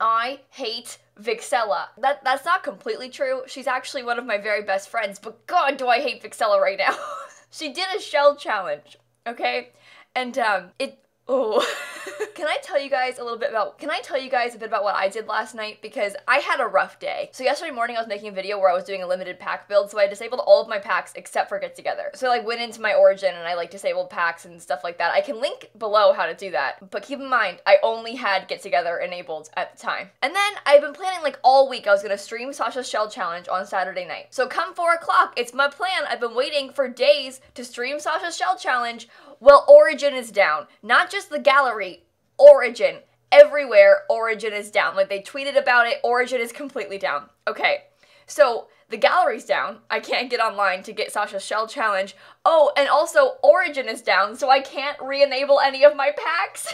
I hate Vixella. That's not completely true. She's actually one of my very best friends, but God, do I hate Vixella right now. She did a shell challenge, okay? And, oh. Can I tell you guys a bit about what I did last night? Because I had a rough day. So yesterday morning I was making a video where I was doing a limited pack build, so I disabled all of my packs except for Get Together. So I went into my Origin and I disabled packs and stuff like that. I can link below how to do that, but keep in mind, I only had Get Together enabled at the time. And then I've been planning all week I was gonna stream Sasha's Shell Challenge on Saturday night. So come 4 o'clock, it's my plan. I've been waiting for days to stream Sasha's Shell Challenge. Well, Origin is down. Not just the gallery, Origin. Everywhere, Origin is down. They tweeted about it, Origin is completely down. Okay, so the gallery's down. I can't get online to get Sasha's Shell Challenge. Oh, and also Origin is down, so I can't re-enable any of my packs.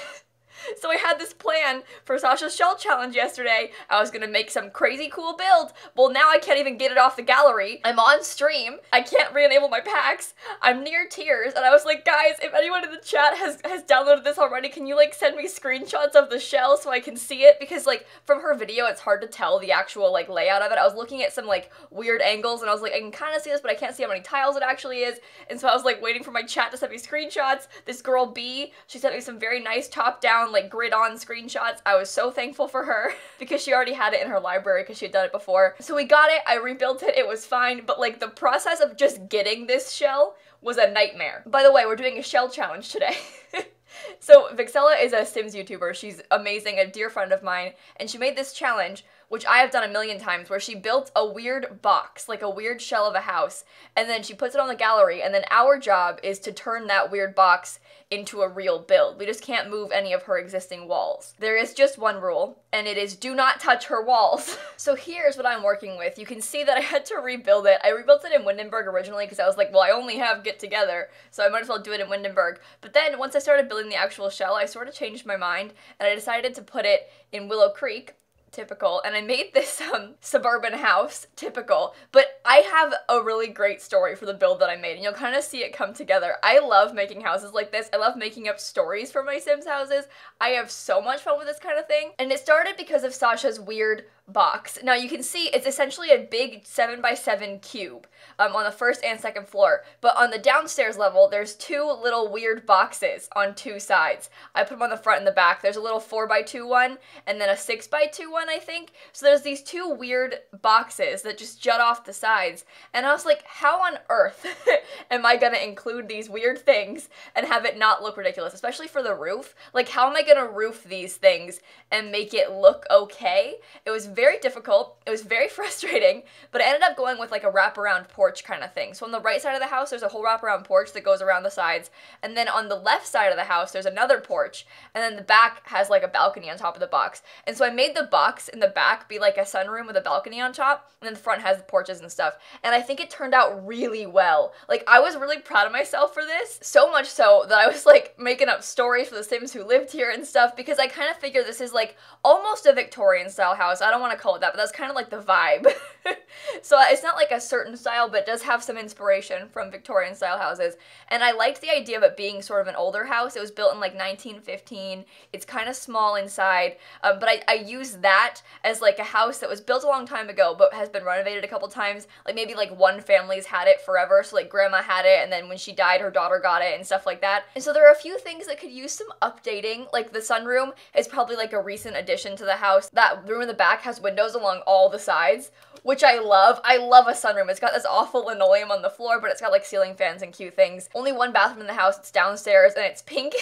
So I had this plan for Sasha's Shell Challenge yesterday. I was gonna make some crazy cool build. Well, now I can't even get it off the gallery. I'm on stream. I can't re-enable my packs. I'm near tears. And I was like, guys, if anyone in the chat has downloaded this already, can you send me screenshots of the shell so I can see it? Because from her video, it's hard to tell the actual layout of it. I was looking at some weird angles and I was like, I can kind of see this, but I can't see how many tiles it actually is. And so I was waiting for my chat to send me screenshots. This girl B, she sent me some very nice top-down grid-on screenshots. I was so thankful for her because she already had it in her library because she had done it before. So we got it, I rebuilt it, it was fine, but the process of just getting this shell was a nightmare. By the way, we're doing a shell challenge today. So Vixella is a Sims YouTuber. She's amazing, a dear friend of mine, and she made this challenge, which I have done a million times, where she built a weird box, a weird shell of a house, and then she puts it on the gallery, and then our job is to turn that weird box into a real build. We just can't move any of her existing walls. There is just one rule, and it is do not touch her walls. So here's what I'm working with. You can see that I had to rebuild it. I rebuilt it in Windenburg originally because I was like, well, I only have Get Together, so I might as well do it in Windenburg. But then once I started building the actual shell, I sort of changed my mind, and I decided to put it in Willow Creek, typical, and I made this suburban house, typical, but I have a really great story for the build that I made, and you'll kind of see it come together. I love making houses like this. I love making up stories for my Sims houses. I have so much fun with this kind of thing, and it started because of Sasha's weird box. Now you can see it's essentially a big 7x7 cube on the first and second floor, but on the downstairs level there's 2 little weird boxes on 2 sides. I put them on the front and the back. There's a little 4x2 one and then a 6x2 one, I think. So there's these 2 weird boxes that just jut off the sides, and I was like, how on earth am I gonna include these weird things and have it not look ridiculous, especially for the roof? How am I gonna roof these things and make it look okay? It was very difficult, it was very frustrating, but I ended up going with a wraparound porch kind of thing. So on the right side of the house, there's a whole wraparound porch that goes around the sides, and then on the left side of the house, there's another porch, and then the back has a balcony on top of the box. And so I made the box in the back be a sunroom with a balcony on top, and then the front has the porches and stuff, and I think it turned out really well. I was really proud of myself for this, so much so that I was making up stories for the Sims who lived here and stuff, because I kind of figure this is almost a Victorian style house. I don't want to call it that, but that's kind of the vibe. So it's not a certain style, but it does have some inspiration from Victorian style houses, and I liked the idea of it being sort of an older house. It was built in 1915. It's kind of small inside, but I used that as a house that was built a long time ago but has been renovated a couple times. Maybe one family's had it forever, so grandma had it, and then when she died her daughter got it and stuff like that. And so there are a few things that could use some updating. The sunroom is probably a recent addition to the house. That room in the back has windows along all the sides, which I love. I love a sunroom. It's got this awful linoleum on the floor, but it's got ceiling fans and cute things. Only one bathroom in the house. It's downstairs, and it's pink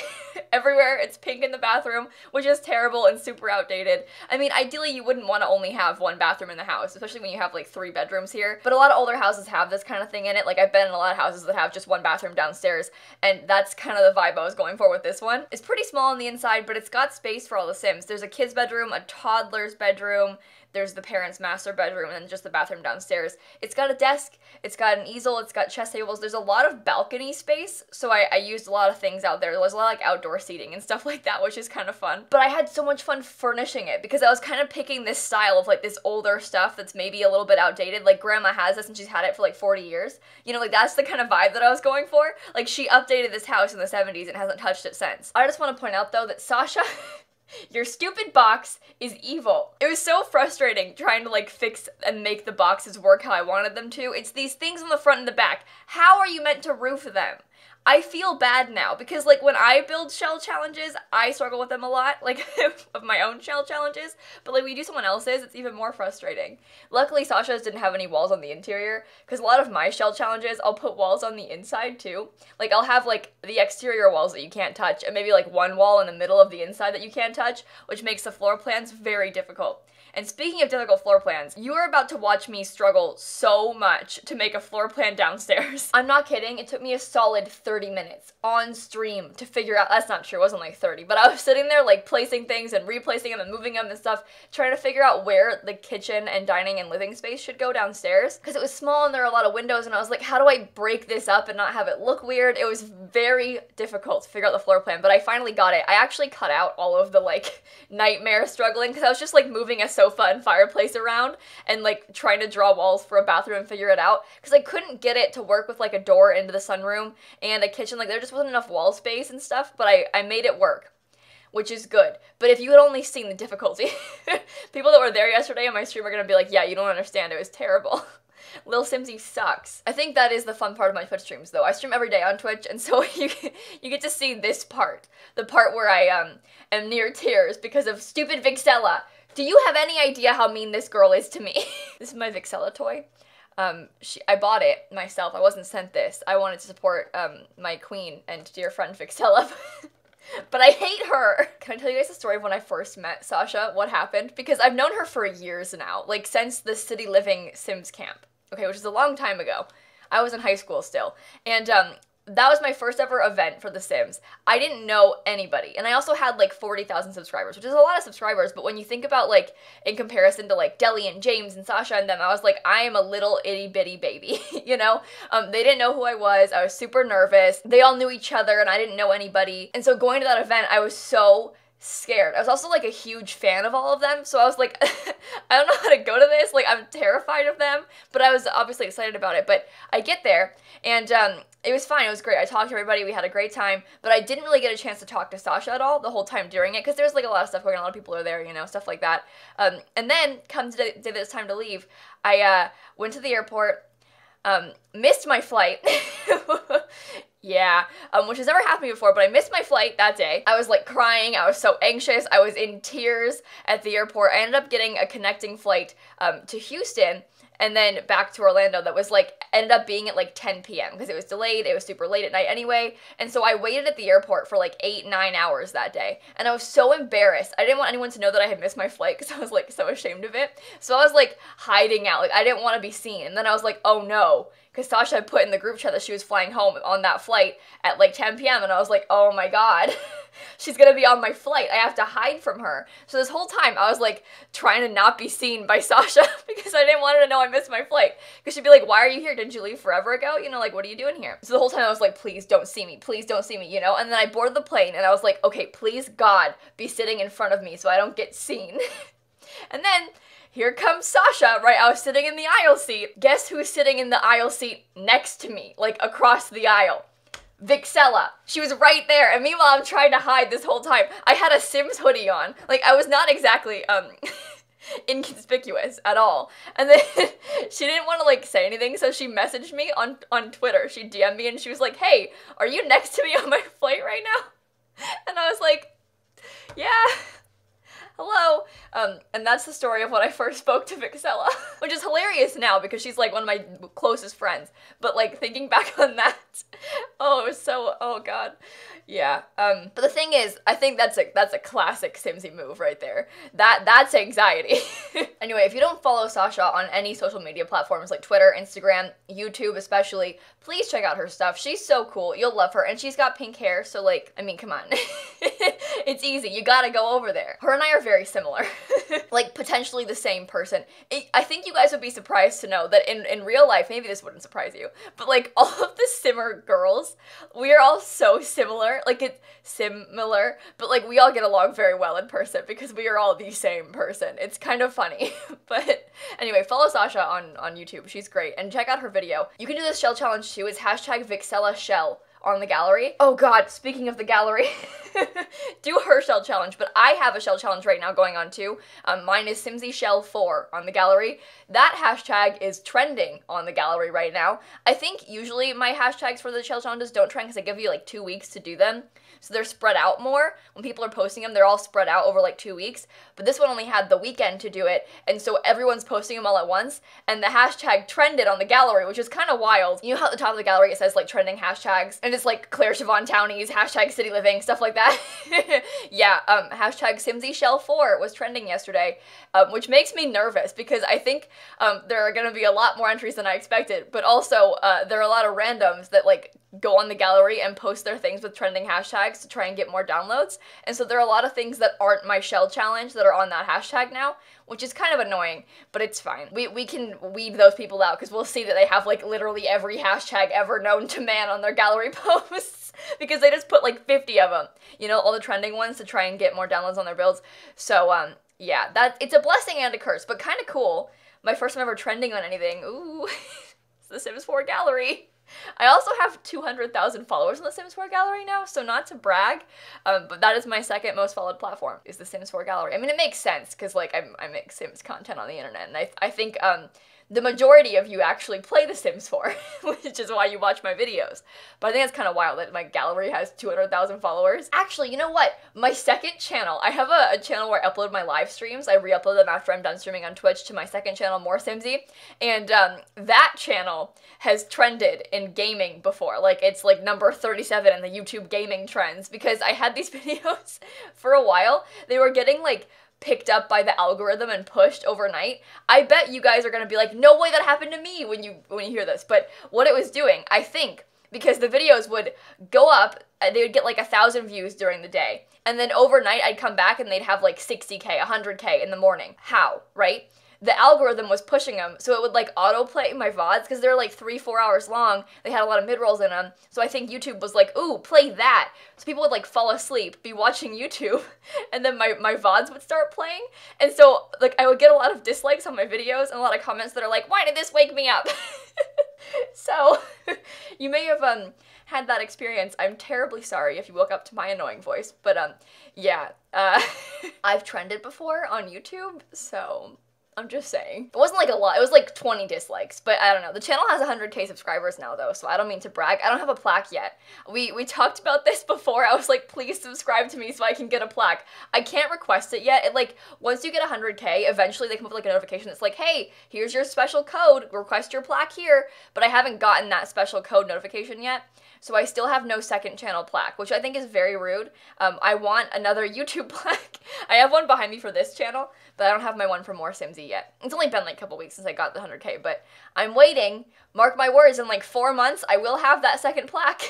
everywhere. It's pink in the bathroom, which is terrible and super outdated. I mean, ideally you wouldn't want to only have one bathroom in the house, especially when you have 3 bedrooms here, but a lot of older houses have this kind of thing in it. I've been in a lot of houses that have just one bathroom downstairs, and that's kind of the vibe I was going for with this one. It's pretty small on the inside, but it's got space for all the Sims. There's a kid's bedroom, a toddler's bedroom, there's the parents' master bedroom, and then just the bathroom downstairs. It's got a desk, it's got an easel, it's got chess tables. There's a lot of balcony space, so I used a lot of things out there. There's a lot of outdoor seating and stuff like that, which is kind of fun. But I had so much fun furnishing it because I was kind of picking this style of this older stuff that's maybe a little bit outdated. Grandma has this and she's had it for 40 years. You know, that's the kind of vibe that I was going for. She updated this house in the 70s and hasn't touched it since. I just want to point out though that Sasha Your stupid box is evil. It was so frustrating trying to like fix and make the boxes work how I wanted them to. It's these things on the front and the back. How are you meant to roof them? I feel bad now because like when I build shell challenges, I struggle with them a lot, like of my own shell challenges, but like when you do someone else's, it's even more frustrating. Luckily, Sasha's didn't have any walls on the interior because a lot of my shell challenges, I'll put walls on the inside too. Like I'll have like the exterior walls that you can't touch and maybe like one wall in the middle of the inside that you can't touch, which makes the floor plans very difficult. And speaking of difficult floor plans, you are about to watch me struggle so much to make a floor plan downstairs. I'm not kidding, it took me a solid 30 minutes on stream to figure out, that's not true, it wasn't like 30, but I was sitting there like placing things and replacing them and moving them and stuff, trying to figure out where the kitchen and dining and living space should go downstairs, because it was small and there were a lot of windows and I was like, how do I break this up and not have it look weird? It was very difficult to figure out the floor plan, but I finally got it. I actually cut out all of the like nightmare struggling, because I was just like moving a sofa and fireplace around and like trying to draw walls for a bathroom and figure it out, because I couldn't get it to work with like a door into the sunroom and a kitchen. Like there just wasn't enough wall space and stuff, but I made it work, which is good. But if you had only seen the difficulty, people that were there yesterday on my stream are gonna be like, yeah, you don't understand, it was terrible. Lilsimsie sucks. I think that is the fun part of my Twitch streams though. I stream every day on Twitch, and so you get to see this part. The part where I am near tears because of stupid Vixella. Do you have any idea how mean this girl is to me? This is my Vixella toy. I bought it myself. I wasn't sent this. I wanted to support my queen and dear friend Vixella. But I hate her. Can I tell you guys the story of when I first met Sasha? What happened? Because I've known her for years now, like since the City Living Sims camp, okay, which is a long time ago. I was in high school still, and that was my first ever event for The Sims. I didn't know anybody, and I also had like 40,000 subscribers, which is a lot of subscribers, but when you think about like, in comparison to like Deli and James and Sasha and them, I was like, I am a little itty bitty baby, you know? They didn't know who I was super nervous, they all knew each other, and I didn't know anybody, and so going to that event, I was so scared. I was also like a huge fan of all of them, so I was like, I don't know how to go to this, like I'm terrified of them, but I was obviously excited about it. But I get there, and it was fine, it was great. I talked to everybody, we had a great time, but I didn't really get a chance to talk to Sasha at all the whole time during it, because there's like a lot of stuff going on, a lot of people are there, you know, stuff like that. And then, come to the day that it's time to leave, I went to the airport, missed my flight, yeah, which has never happened to me before, but I missed my flight that day. I was like crying, I was so anxious, I was in tears at the airport. I ended up getting a connecting flight to Houston and then back to Orlando that was like, ended up being at like 10 p.m. because it was delayed, it was super late at night anyway, and so I waited at the airport for like 8-9 hours that day, and I was so embarrassed. I didn't want anyone to know that I had missed my flight because I was like so ashamed of it, so I was like hiding out, like I didn't want to be seen, and then I was like, oh no, because Sasha had put in the group chat that she was flying home on that flight at like 10 p.m. and I was like, oh my god, she's gonna be on my flight, I have to hide from her. So this whole time I was like trying to not be seen by Sasha because I didn't want her to know I missed my flight, because she'd be like, why are you here, didn't you leave forever ago, you know, like what are you doing here? So the whole time I was like, please don't see me, you know, and then I boarded the plane and I was like, okay, please God, be sitting in front of me so I don't get seen. And then here comes Sasha, right? I was sitting in the aisle seat. Guess who's sitting in the aisle seat next to me, like across the aisle? Vixella. She was right there, and meanwhile I'm trying to hide this whole time. I had a Sims hoodie on. Like I was not exactly inconspicuous at all. And then she didn't want to like say anything, so she messaged me on Twitter. She DM'd me and she was like, hey, are you next to me on my flight right now? And I was like, yeah. Hello, and that's the story of when I first spoke to Vixella, which is hilarious now because she's like one of my closest friends, but like thinking back on that, oh, it was so, oh god, yeah, but the thing is, I think that's a classic Simsy move right there, that's anxiety. Anyway, if you don't follow Sasha on any social media platforms like Twitter, Instagram, YouTube especially, please check out her stuff, she's so cool, you'll love her, and she's got pink hair, so like, I mean, come on, it's easy, you gotta go over there. Her and I are very similar. Like, potentially the same person. I think you guys would be surprised to know that in real life, maybe this wouldn't surprise you, but like, all of the Simmer girls, we are all so similar. Like, it's similar, but like, we all get along very well in person because we are all the same person. It's kind of funny. But anyway, follow Sasha on YouTube. She's great. And check out her video. You can do this shell challenge too. It's #VixellaShell on the gallery. Oh god, speaking of the gallery, do her shell challenge, but I have a shell challenge right now going on too. Mine is Simsie Shell 4 on the gallery. That hashtag is trending on the gallery right now. I think usually my hashtags for the shell challenges don't trend because I give you like 2 weeks to do them. So they're spread out more. When people are posting them, they're all spread out over like 2 weeks. But this one only had the weekend to do it, and so everyone's posting them all at once, and the hashtag trended on the gallery, which is kind of wild. You know how at the top of the gallery it says like trending hashtags, and it's like Claire Siobhan Townies, hashtag city living, stuff like that? Yeah, hashtag Simsie Shell 4 was trending yesterday, which makes me nervous because I think there are gonna be a lot more entries than I expected, but also there are a lot of randoms that like go on the gallery and post their things with trending hashtags to try and get more downloads. And so there are a lot of things that aren't my shell challenge that are on that hashtag now, which is kind of annoying, but it's fine. We can weed those people out because we'll see that they have like literally every hashtag ever known to man on their gallery posts because they just put like 50 of them, you know, all the trending ones to try and get more downloads on their builds. So yeah, it's a blessing and a curse, but kind of cool. My first time ever trending on anything. Ooh, it's the Sims 4 gallery. I also have 200,000 followers on the Sims 4 gallery now, so not to brag, but that is my second most followed platform, is the Sims 4 gallery. I mean, it makes sense, because, like, I make Sims content on the internet, and I think, the majority of you actually play The Sims 4, which is why you watch my videos. But I think it's kind of wild that my gallery has 200,000 followers. Actually, you know what? My second channel, I have a channel where I upload my live streams. I re-upload them after I'm done streaming on Twitch to my second channel, More Simsie. And that channel has trended in gaming before. Like, it's like number 37 in the YouTube gaming trends because I had these videos for a while. They were getting like picked up by the algorithm and pushed overnight. I bet you guys are gonna be like, no way that happened to me when you hear this. But what it was doing, I think, because the videos would go up, they would get like 1,000 views during the day. And then overnight I'd come back and they'd have like 60K, 100K in the morning. How, right? The algorithm was pushing them, so it would like autoplay my VODs, because they're like 3-4 hours long. They had a lot of mid-rolls in them, so I think YouTube was like, ooh, play that. So people would like fall asleep, be watching YouTube, and then my VODs would start playing. And so like I would get a lot of dislikes on my videos and a lot of comments that are like, why did this wake me up? So you may have had that experience. I'm terribly sorry if you woke up to my annoying voice, but yeah, I've trended before on YouTube, so I'm just saying. It wasn't like a lot, it was like 20 dislikes, but I don't know. The channel has 100K subscribers now though, so I don't mean to brag. I don't have a plaque yet. We talked about this before. I was like, please subscribe to me so I can get a plaque. I can't request it yet. It like, once you get 100K, eventually they come up with like a notification that's like, hey, here's your special code, request your plaque here, but I haven't gotten that special code notification yet. So I still have no second channel plaque, which I think is very rude. I want another YouTube plaque. I have one behind me for this channel, but I don't have my one for More Simsie yet. It's only been like a couple weeks since I got the 100K, but I'm waiting. Mark my words, in like 4 months, I will have that second plaque.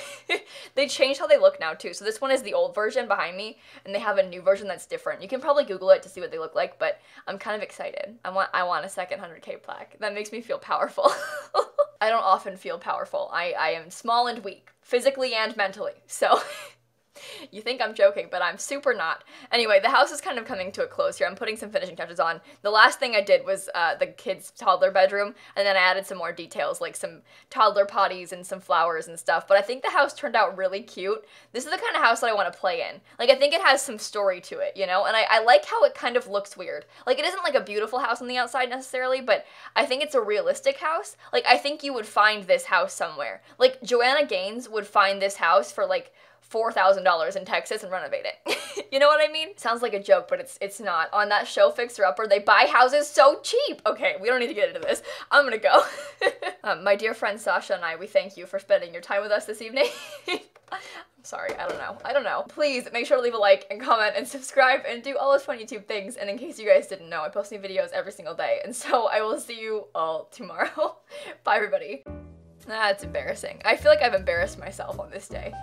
They changed how they look now too. So this one is the old version behind me, and they have a new version that's different. You can probably Google it to see what they look like, but I'm kind of excited. I want a second 100K plaque. That makes me feel powerful. I don't often feel powerful. I am small and weak, physically and mentally, so you think I'm joking, but I'm super not. Anyway, the house is kind of coming to a close here. I'm putting some finishing touches on. The last thing I did was the kids' toddler bedroom, and then I added some more details, like some toddler potties and some flowers and stuff, but I think the house turned out really cute. This is the kind of house that I want to play in. Like, I think it has some story to it, you know, and I like how it kind of looks weird. Like, it isn't like a beautiful house on the outside necessarily, but I think it's a realistic house. Like, I think you would find this house somewhere. Like, Joanna Gaines would find this house for like $4,000 in Texas and renovate it. You know what I mean? Sounds like a joke, but it's not. On that show Fixer Upper, they buy houses so cheap. Okay, we don't need to get into this. I'm gonna go. My dear friend Sasha and I, we thank you for spending your time with us this evening. I'm sorry, I don't know. Please make sure to leave a like and comment and subscribe and do all those fun YouTube things. And in case you guys didn't know, I post new videos every single day. And so I will see you all tomorrow. Bye everybody. That's embarrassing. I feel like I've embarrassed myself on this day.